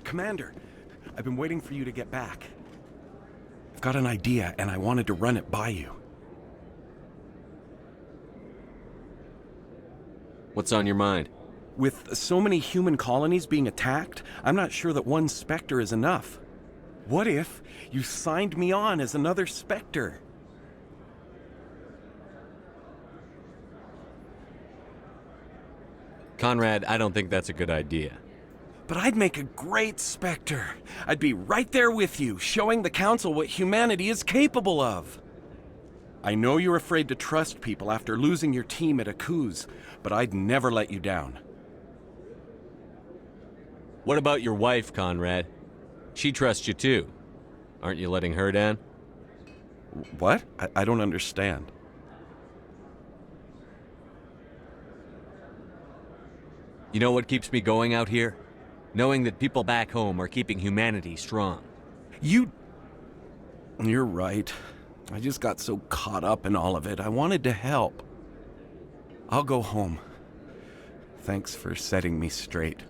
Commander, I've been waiting for you to get back. I've got an idea, and I wanted to run it by you. What's on your mind? With so many human colonies being attacked, I'm not sure that one Spectre is enough. What if you signed me on as another Spectre? Conrad, I don't think that's a good idea. But I'd make a great Spectre. I'd be right there with you, showing the Council what humanity is capable of. I know you're afraid to trust people after losing your team at Aku's, but I'd never let you down. What about your wife, Conrad? She trusts you too. Aren't you letting her down? What? I don't understand. You know what keeps me going out here? Knowing that people back home are keeping humanity strong. You're right. I just got so caught up in all of it. I wanted to help. I'll go home. Thanks for setting me straight.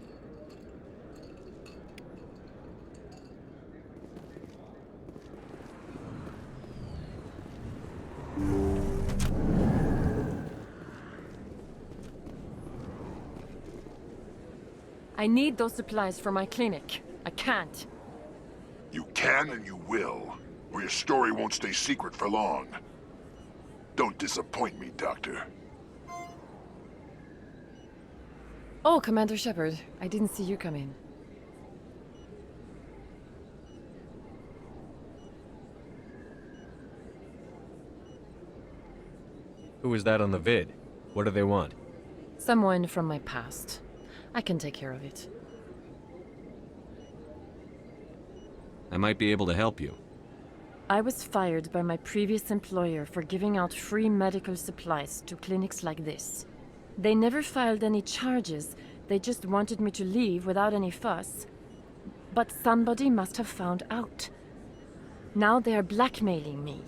I need those supplies for my clinic. I can't. You can and you will, or your story won't stay secret for long. Don't disappoint me, Doctor. Oh, Commander Shepard. I didn't see you come in. Who is that on the vid? What do they want? Someone from my past. I can take care of it. I might be able to help you. I was fired by my previous employer for giving out free medical supplies to clinics like this. They never filed any charges, they just wanted me to leave without any fuss. But somebody must have found out. Now they are blackmailing me.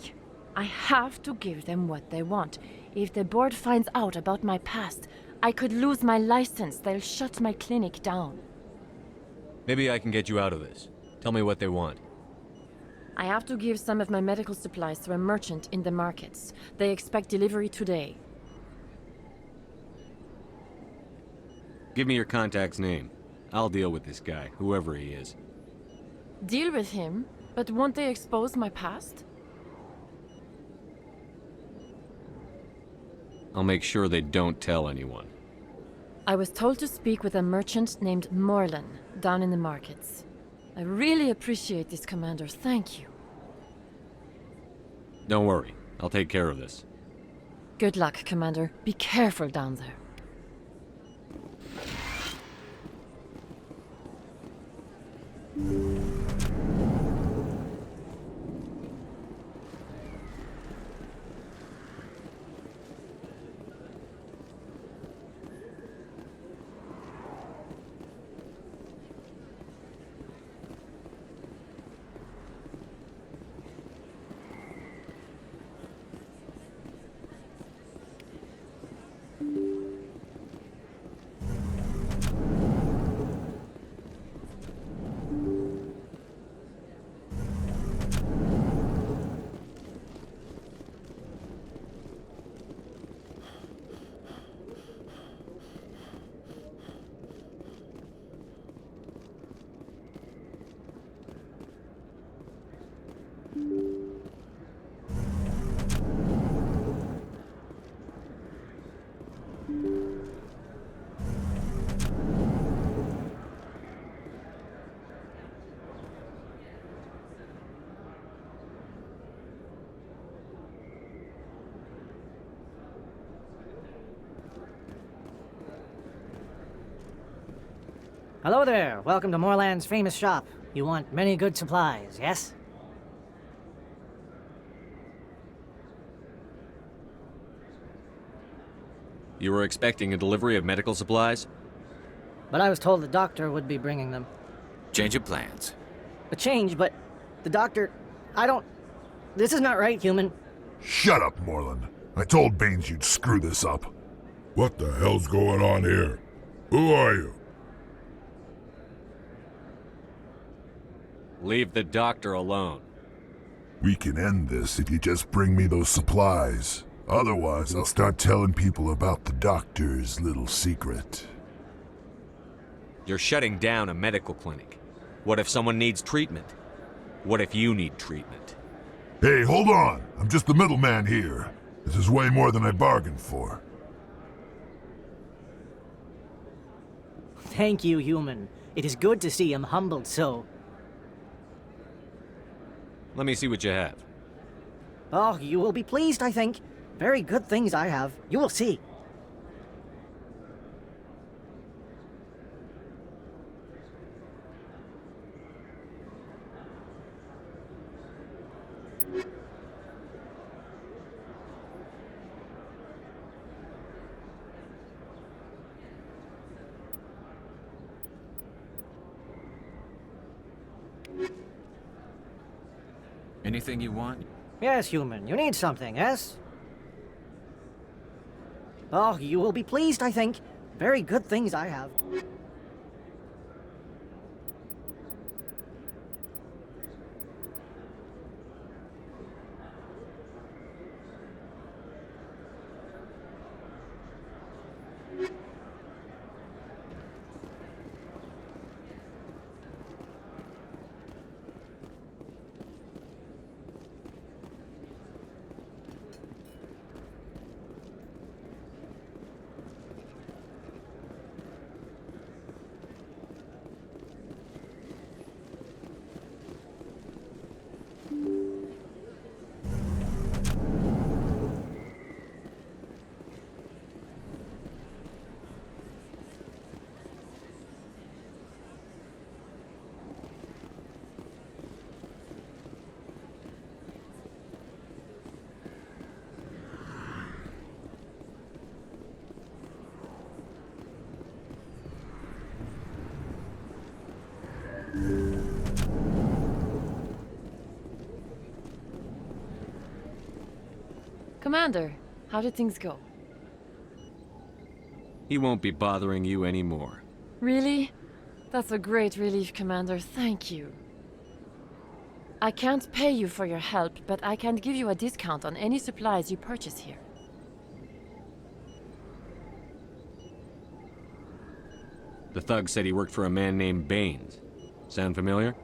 I have to give them what they want. If the board finds out about my past, I could lose my license. They'll shut my clinic down. Maybe I can get you out of this. Tell me what they want. I have to give some of my medical supplies to a merchant in the markets. They expect delivery today. Give me your contact's name. I'll deal with this guy, whoever he is. Deal with him? But won't they expose my past? I'll make sure they don't tell anyone. I was told to speak with a merchant named Morlan, down in the markets. I really appreciate this, Commander. Thank you. Don't worry. I'll take care of this. Good luck, Commander. Be careful down there. Hello there. Welcome to Morland's famous shop. You want many good supplies, yes? You were expecting a delivery of medical supplies? But I was told the doctor would be bringing them. Change of plans. A change, but the doctor... This is not right, human. Shut up, Morland. I told Baines you'd screw this up. What the hell's going on here? Who are you? Leave the doctor alone. We can end this if you just bring me those supplies. Otherwise, I'll start telling people about the doctor's little secret. You're shutting down a medical clinic. What if someone needs treatment? What if you need treatment? Hey, hold on! I'm just the middleman here. This is way more than I bargained for. Thank you, human. It is good to see him humbled so. Let me see what you have. Oh, you will be pleased, I think. Very good things I have. You will see. Anything you want? Yes, human. You need something, yes? Oh, you will be pleased, I think. Very good things I have. Commander, how did things go? He won't be bothering you anymore. Really? That's a great relief, Commander. Thank you. I can't pay you for your help, but I can give you a discount on any supplies you purchase here. The thug said he worked for a man named Baines. Sound familiar?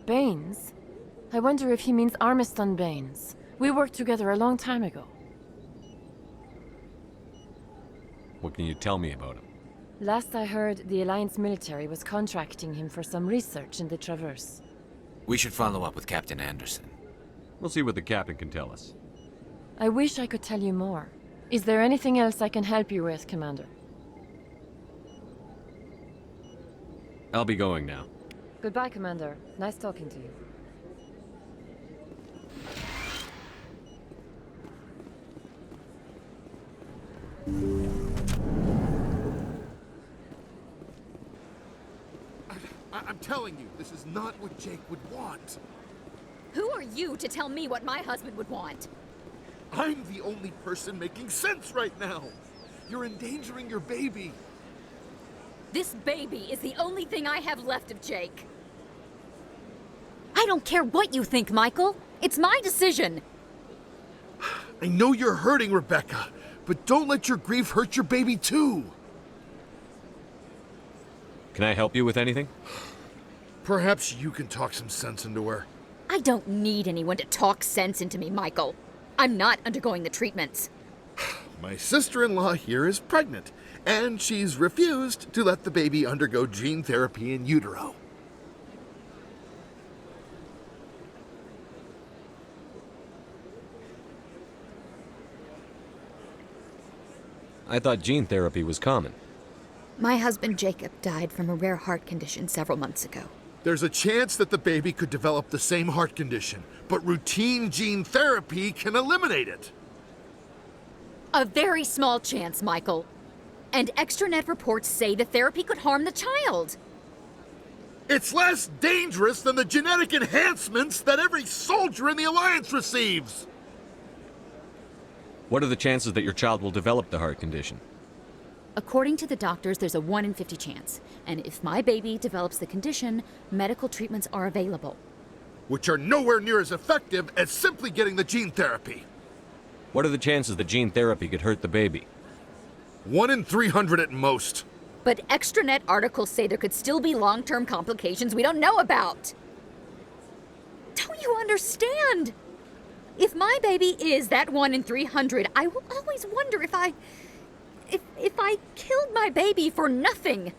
Baines? I wonder if he means Armiston Baines. We worked together a long time ago. What can you tell me about him? Last I heard, the Alliance military was contracting him for some research in the Traverse. We should follow up with Captain Anderson. We'll see what the captain can tell us. I wish I could tell you more. Is there anything else I can help you with, Commander? I'll be going now. Goodbye, Commander. Nice talking to you. I'm telling you, this is not what Jake would want. Who are you to tell me what my husband would want? I'm the only person making sense right now. You're endangering your baby. This baby is the only thing I have left of Jake. I don't care what you think, Michael. It's my decision. I know you're hurting, Rebecca, but don't let your grief hurt your baby too. Can I help you with anything? Perhaps you can talk some sense into her. I don't need anyone to talk sense into me, Michael. I'm not undergoing the treatments. My sister-in-law here is pregnant, and she's refused to let the baby undergo gene therapy in utero. I thought gene therapy was common. My husband Jacob died from a rare heart condition several months ago. There's a chance that the baby could develop the same heart condition, but routine gene therapy can eliminate it. A very small chance, Michael. And extranet reports say the therapy could harm the child. It's less dangerous than the genetic enhancements that every soldier in the Alliance receives. What are the chances that your child will develop the heart condition? According to the doctors, there's a 1 in 50 chance. And if my baby develops the condition, medical treatments are available. Which are nowhere near as effective as simply getting the gene therapy. What are the chances that gene therapy could hurt the baby? 1 in 300 at most. But extranet articles say there could still be long-term complications we don't know about. Don't you understand? If my baby is that 1 in 300, I will always wonder if I killed my baby for nothing.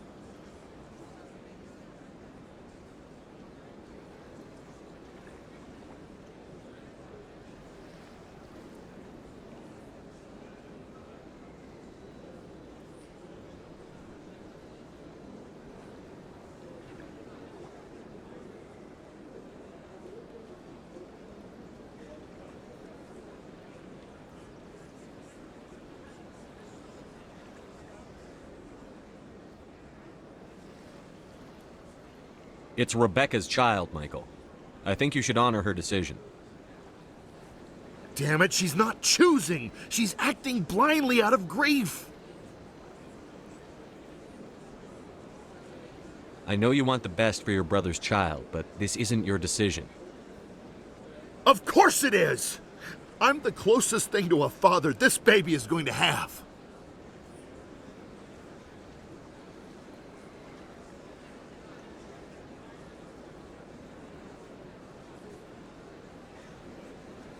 It's Rebecca's child, Michael. I think you should honor her decision. Damn it, she's not choosing. She's acting blindly out of grief. I know you want the best for your brother's child, but this isn't your decision. Of course it is! I'm the closest thing to a father this baby is going to have.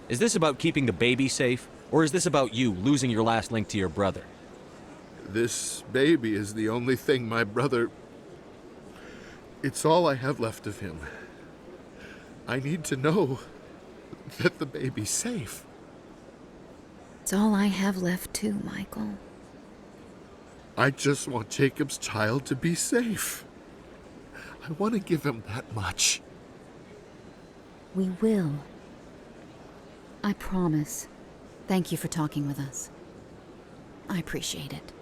Is this about keeping the baby safe, or is this about you losing your last link to your brother? This baby is the only thing my brother... It's all I have left of him. I need to know that the baby's safe. It's all I have left too, Michael. I just want Jacob's child to be safe. I want to give him that much. We will. I promise. Thank you for talking with us. I appreciate it.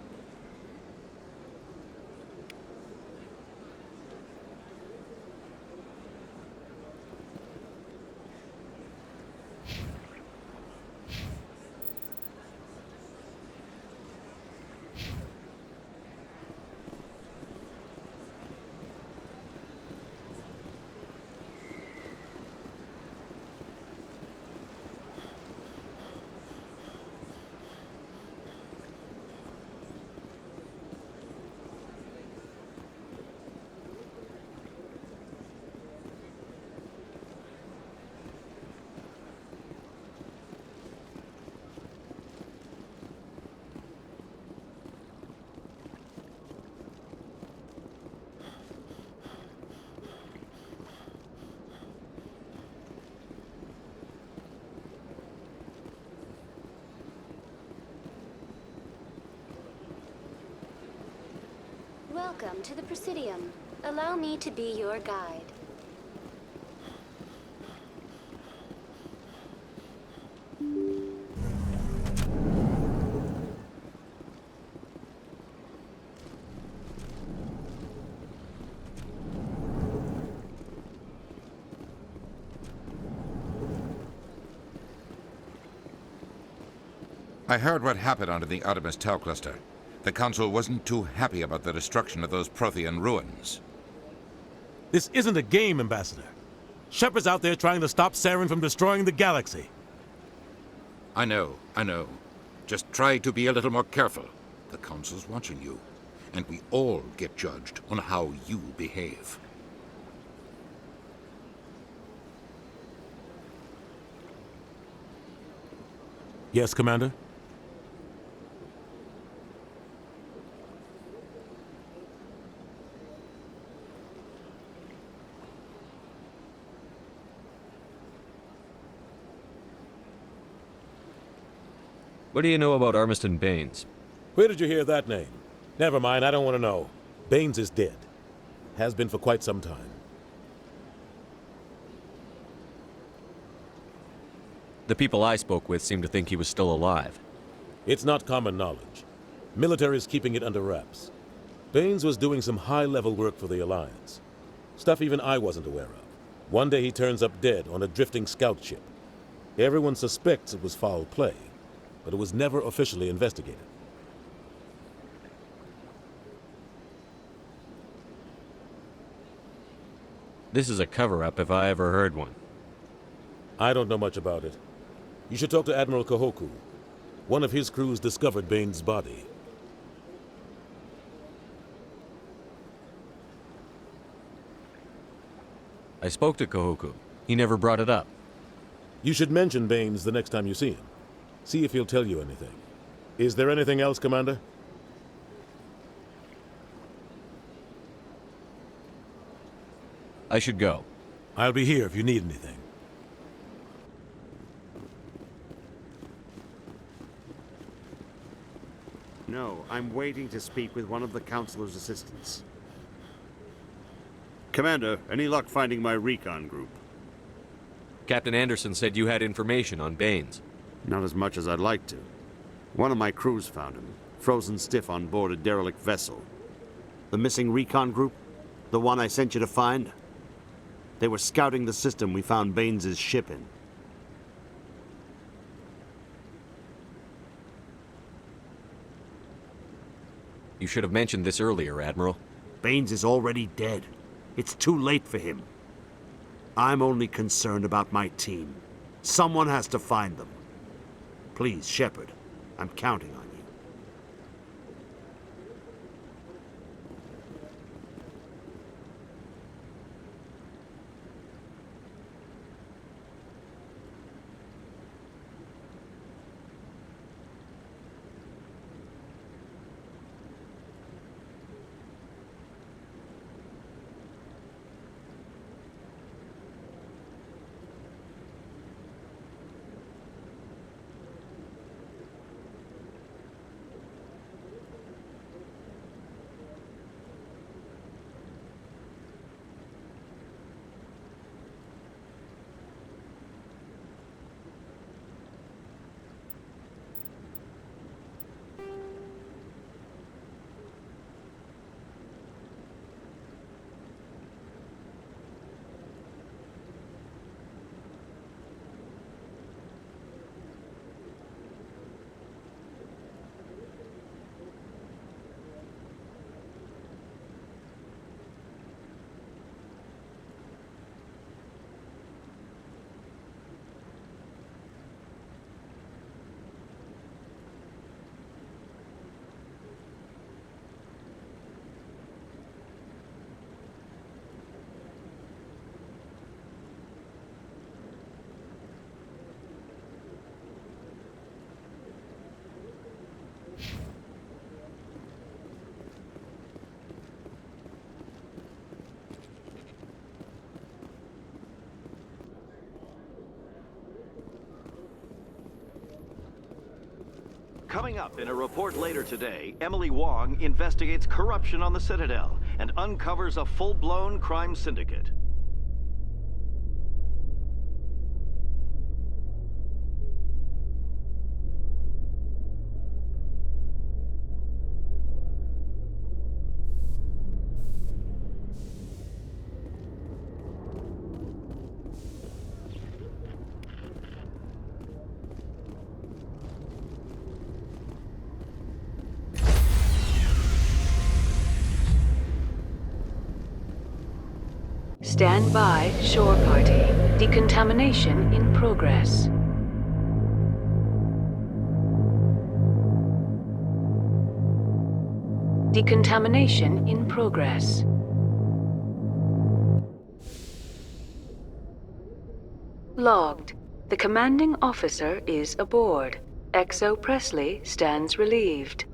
Welcome to the Presidium. Allow me to be your guide. I heard what happened under the Artemis Tau cluster. The Council wasn't too happy about the destruction of those Prothean ruins. This isn't a game, Ambassador. Shepard's out there trying to stop Saren from destroying the galaxy. I know. Just try to be a little more careful. The Council's watching you, and we all get judged on how you behave. Yes, Commander? What do you know about Armiston Baines? Where did you hear that name? Never mind, I don't want to know. Baines is dead. Has been for quite some time. The people I spoke with seemed to think he was still alive. It's not common knowledge. Military is keeping it under wraps. Baines was doing some high-level work for the Alliance. Stuff even I wasn't aware of. One day he turns up dead on a drifting scout ship. Everyone suspects it was foul play, but it was never officially investigated. This is a cover-up if I ever heard one. I don't know much about it. You should talk to Admiral Kahoku. One of his crews discovered Bane's body. I spoke to Kahoku. He never brought it up. You should mention Baines the next time you see him. See if he'll tell you anything. Is there anything else, Commander? I should go. I'll be here if you need anything. No, I'm waiting to speak with one of the Councilor's assistants. Commander, any luck finding my recon group? Captain Anderson said you had information on Baines. Not as much as I'd like to. One of my crews found him, frozen stiff on board a derelict vessel. The missing recon group? The one I sent you to find? They were scouting the system we found Baines' ship in. You should have mentioned this earlier, Admiral. Baines is already dead. It's too late for him. I'm only concerned about my team. Someone has to find them. Please, Shepard, I'm counting on you. Coming up in a report later today, Emily Wong investigates corruption on the Citadel and uncovers a full-blown crime syndicate. Stand by, shore party. Decontamination in progress. Decontamination in progress. Logged. The commanding officer is aboard. XO Presley stands relieved.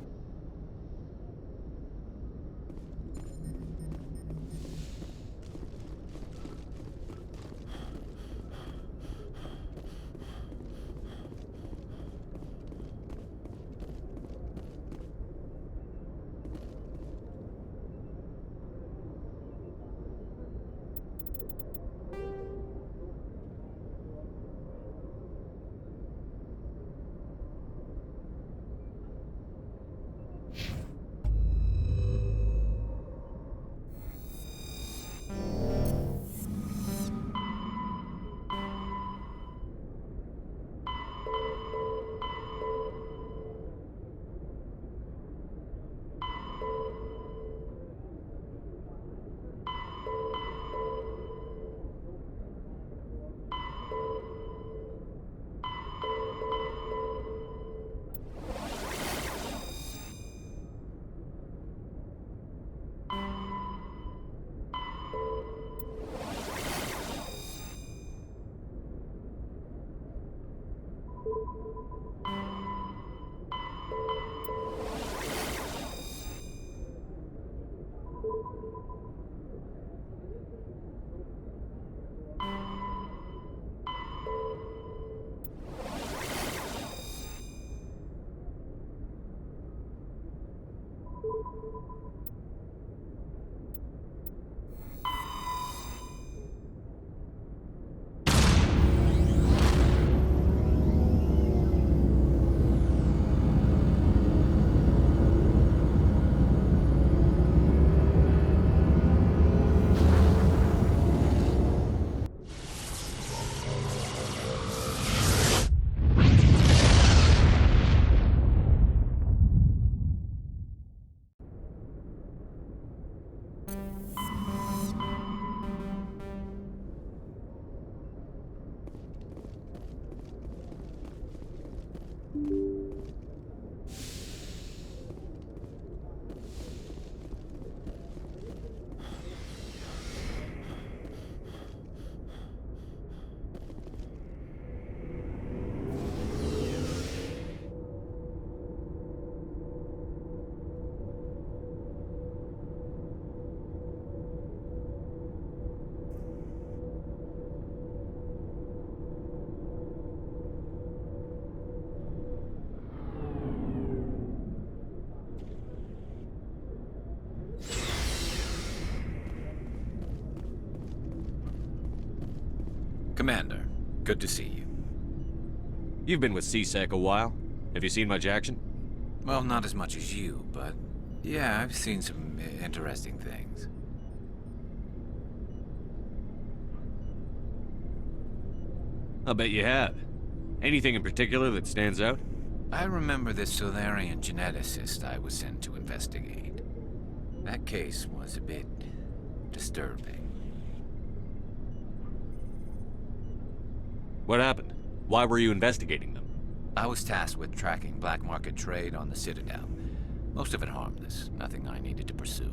Commander, good to see you. You've been with CSEC a while. Have you seen much action? Well, not as much as you, but yeah, I've seen some interesting things. I'll bet you have. Anything in particular that stands out? I remember this Solarian geneticist I was sent to investigate. That case was a bit disturbing. What happened? Why were you investigating them? I was tasked with tracking black market trade on the Citadel. Most of it harmless, nothing I needed to pursue.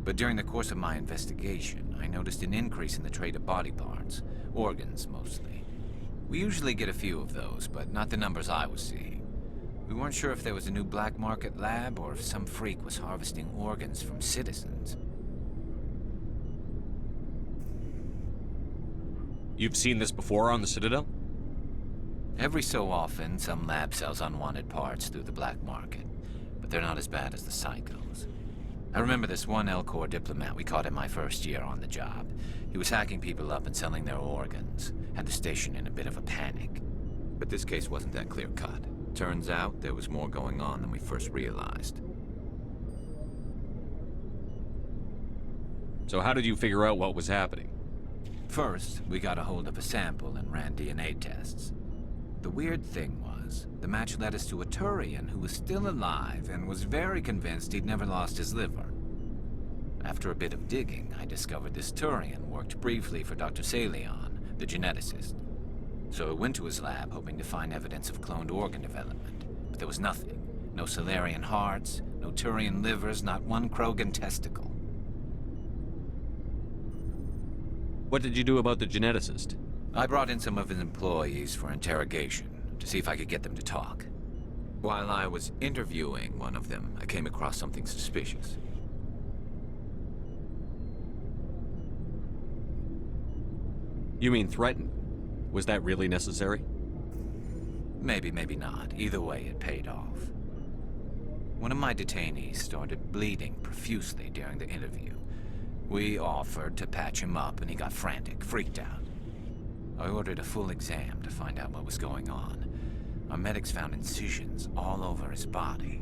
But during the course of my investigation, I noticed an increase in the trade of body parts, organs mostly. We usually get a few of those, but not the numbers I was seeing. We weren't sure if there was a new black market lab or if some freak was harvesting organs from citizens. You've seen this before on the Citadel? Every so often, some lab sells unwanted parts through the black market, but they're not as bad as the psychos. I remember this one L-Corps diplomat we caught in my first year on the job. He was hacking people up and selling their organs, had the station in a bit of a panic. But this case wasn't that clear-cut. Turns out there was more going on than we first realized. So how did you figure out what was happening? First, we got a hold of a sample and ran DNA tests. The weird thing was, the match led us to a Turian who was still alive and was very convinced he'd never lost his liver. After a bit of digging, I discovered this Turian worked briefly for Dr. Salion, the geneticist. So I went to his lab hoping to find evidence of cloned organ development, but there was nothing. No Solarian hearts, no Turian livers, not one Krogan testicle. What did you do about the geneticist? I brought in some of his employees for interrogation, to see if I could get them to talk. While I was interviewing one of them, I came across something suspicious. You mean threaten? Was that really necessary? Maybe, maybe not. Either way, it paid off. One of my detainees started bleeding profusely during the interview. We offered to patch him up, and he got frantic, freaked out. I ordered a full exam to find out what was going on. Our medics found incisions all over his body,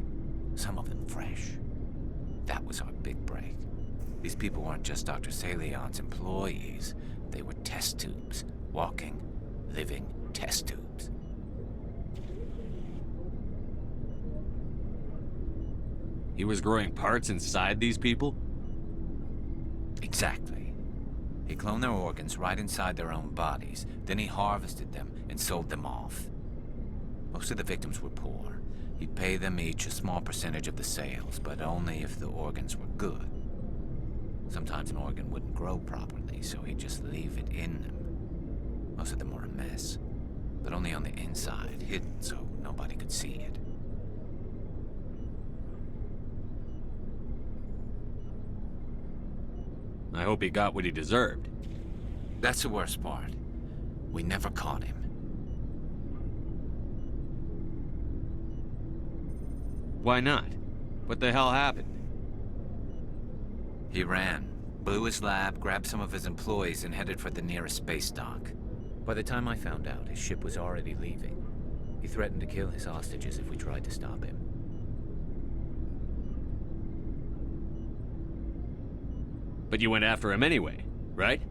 some of them fresh. That was our big break. These people weren't just Dr. Salion's employees. They were test tubes. Walking, living test tubes. He was growing parts inside these people? Exactly. He cloned their organs right inside their own bodies. Then he harvested them and sold them off. Most of the victims were poor. He'd pay them each a small percentage of the sales, but only if the organs were good. Sometimes an organ wouldn't grow properly, so he'd just leave it in them. Most of them were a mess, but only on the inside, hidden so nobody could see it. I hope he got what he deserved. That's the worst part. We never caught him. Why not? What the hell happened? He ran, blew his lab, grabbed some of his employees, and headed for the nearest space dock. By the time I found out, his ship was already leaving. He threatened to kill his hostages if we tried to stop him. But you went after him anyway, right?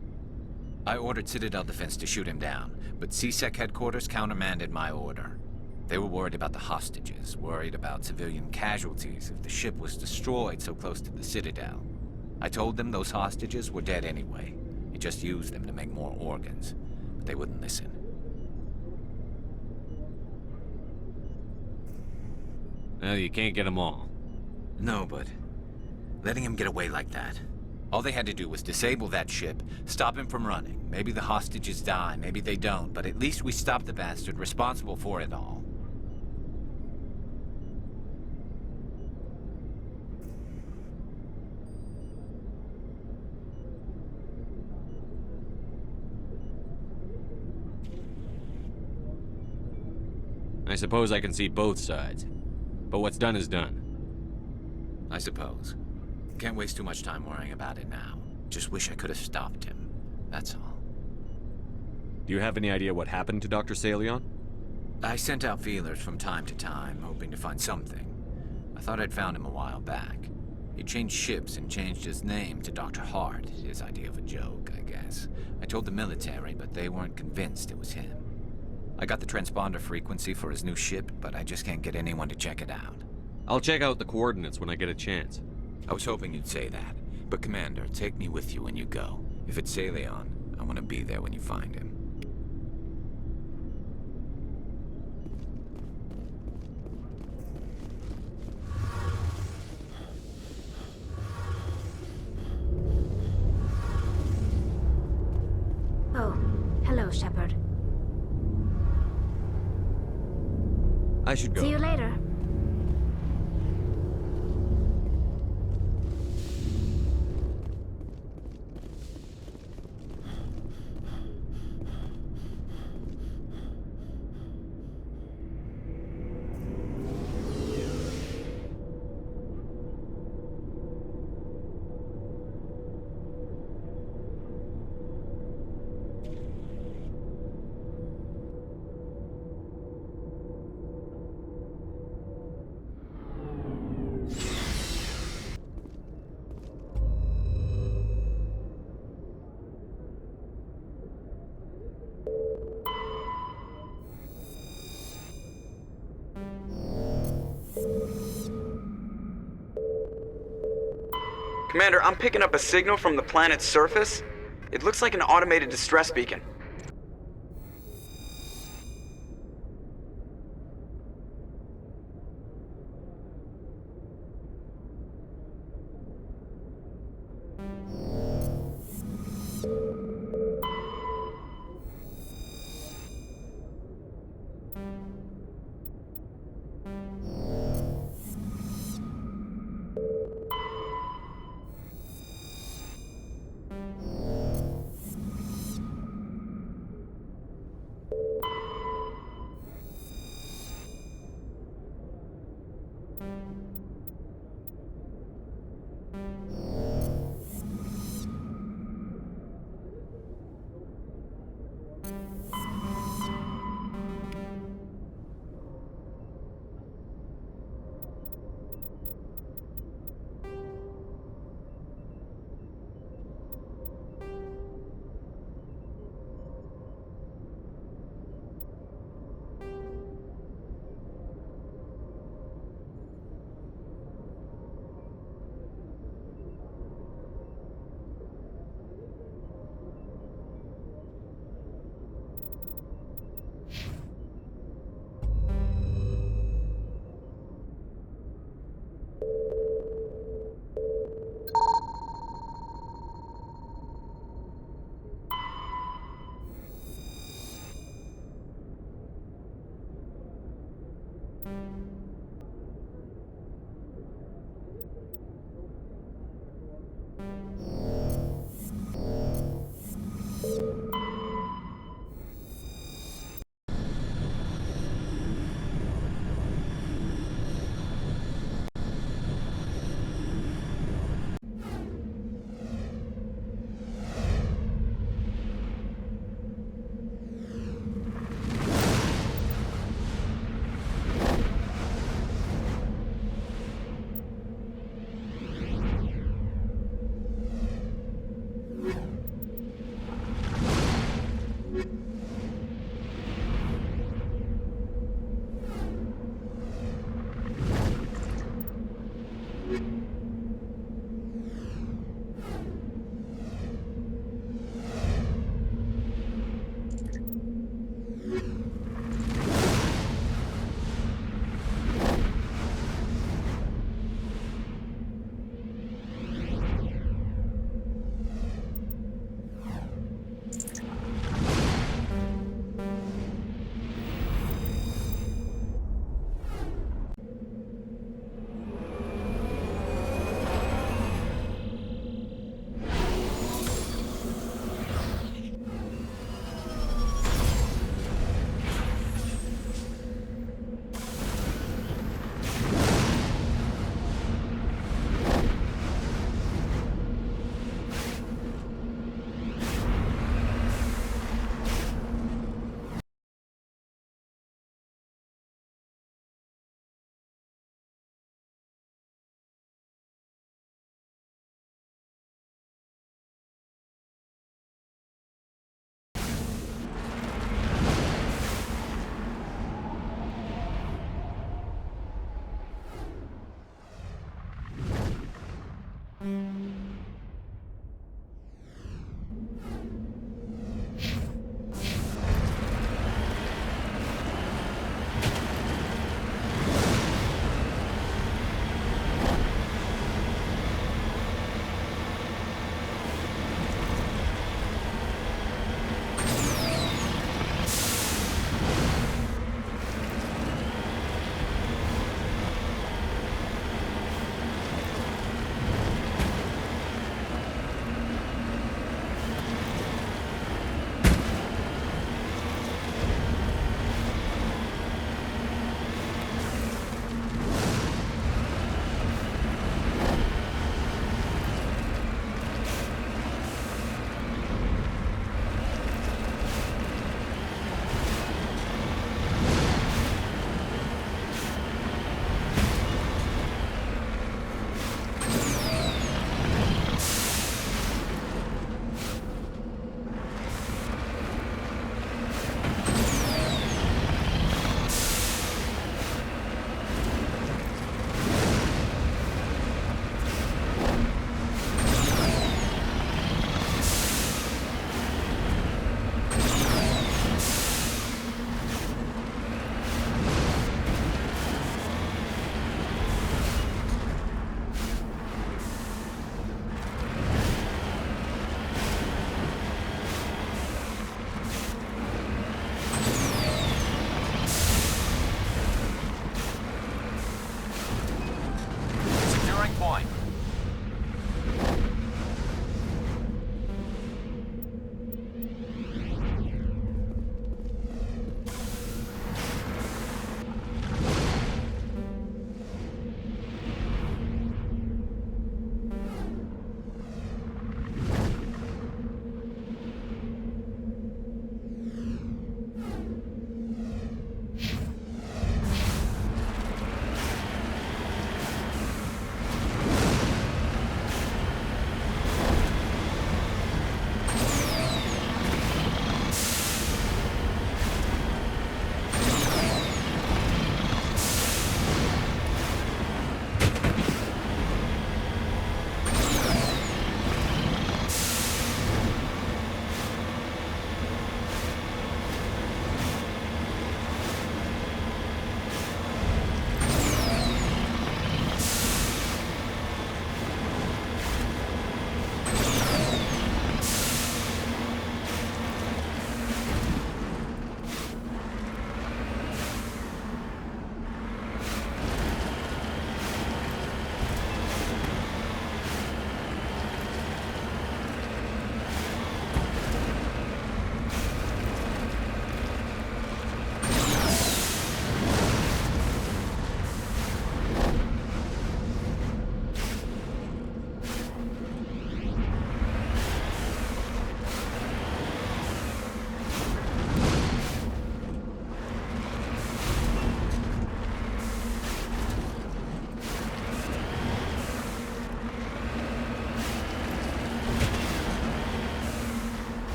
I ordered Citadel Defense to shoot him down, but CSEC headquarters countermanded my order. They were worried about the hostages, worried about civilian casualties if the ship was destroyed so close to the Citadel. I told them those hostages were dead anyway. He just used them to make more organs, but they wouldn't listen. Well, you can't get them all. No, but letting him get away like that. All they had to do was disable that ship, stop him from running. Maybe the hostages die, maybe they don't, but at least we stopped the bastard responsible for it all. I suppose I can see both sides. But what's done is done. I suppose. Can't waste too much time worrying about it now. Just wish I could have stopped him. That's all. Do you have any idea what happened to Dr. Salion? I sent out feelers from time to time, hoping to find something. I thought I'd found him a while back. He changed ships and changed his name to Dr. Hart, his idea of a joke, I guess. I told the military, but they weren't convinced it was him. I got the transponder frequency for his new ship, but I just can't get anyone to check it out. I'll check out the coordinates when I get a chance. I was hoping you'd say that. But Commander, take me with you when you go. If it's Salion, I want to be there when you find him. Oh, hello, Shepard. I should go. See you later. Commander, I'm picking up a signal from the planet's surface. It looks like an automated distress beacon.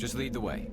Just lead the way.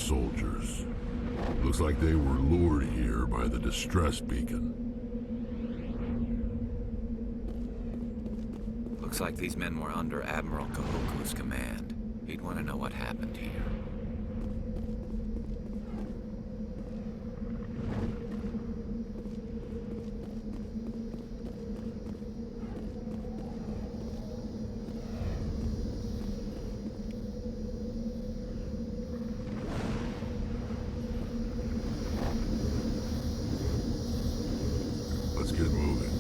soldiers. Looks like they were lured here by the distress beacon. Looks like these men were under Admiral Kahoku's command. He'd want to know what happened here. Let's get moving.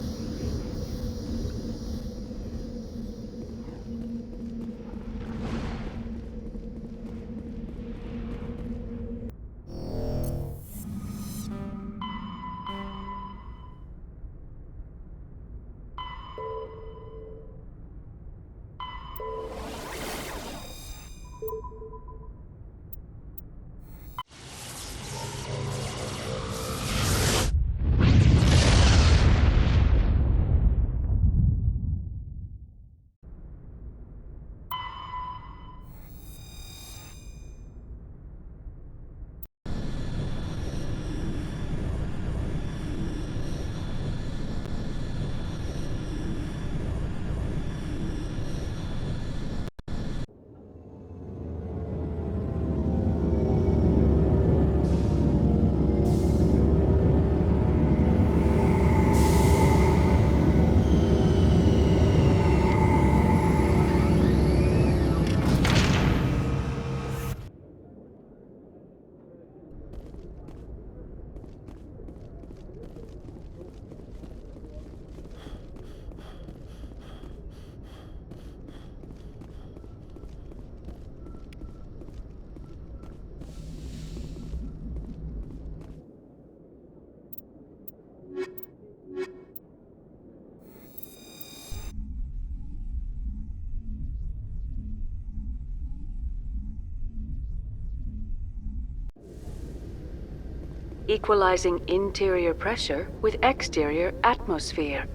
Equalizing interior pressure with exterior atmosphere.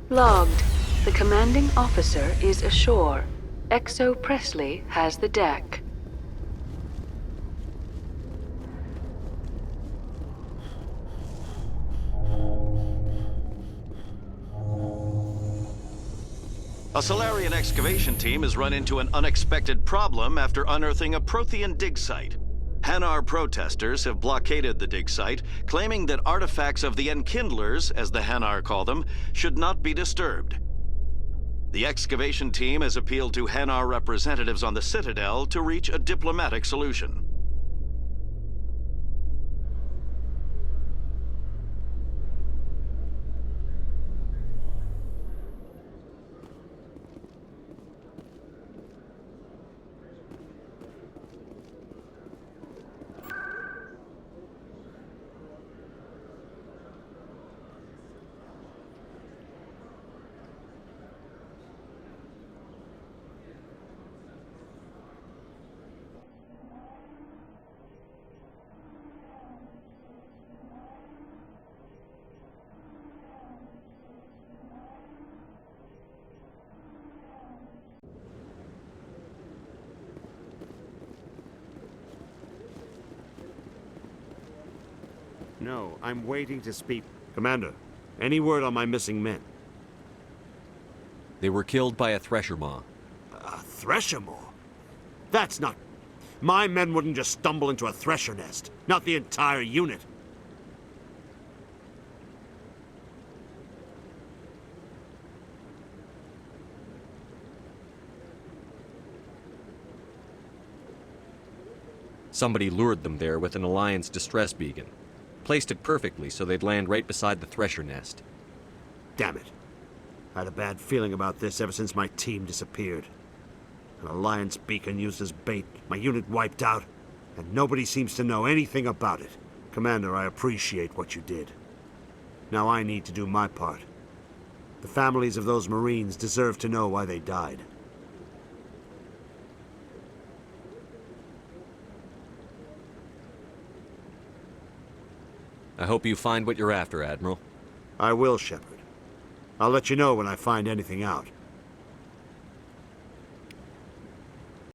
Logged. The commanding officer is ashore. Exo Presley has the deck. A Solarian excavation team has run into an unexpected problem after unearthing a Prothean dig site. Hanar protesters have blockaded the dig site, claiming that artifacts of the Enkindlers, as the Hanar call them, should not be disturbed. The excavation team has appealed to Hanar representatives on the Citadel to reach a diplomatic solution. No, I'm waiting to speak. Commander, any word on my missing men? They were killed by a thresher maw. A thresher maw? That's not... My men wouldn't just stumble into a thresher nest. Not the entire unit. Somebody lured them there with an Alliance distress beacon. Placed it perfectly so they'd land right beside the thresher nest. Damn it. I had a bad feeling about this ever since my team disappeared. An Alliance beacon used as bait, my unit wiped out, and nobody seems to know anything about it. Commander, I appreciate what you did. Now I need to do my part. The families of those Marines deserve to know why they died. I hope you find what you're after, Admiral. I will, Shepard. I'll let you know when I find anything out.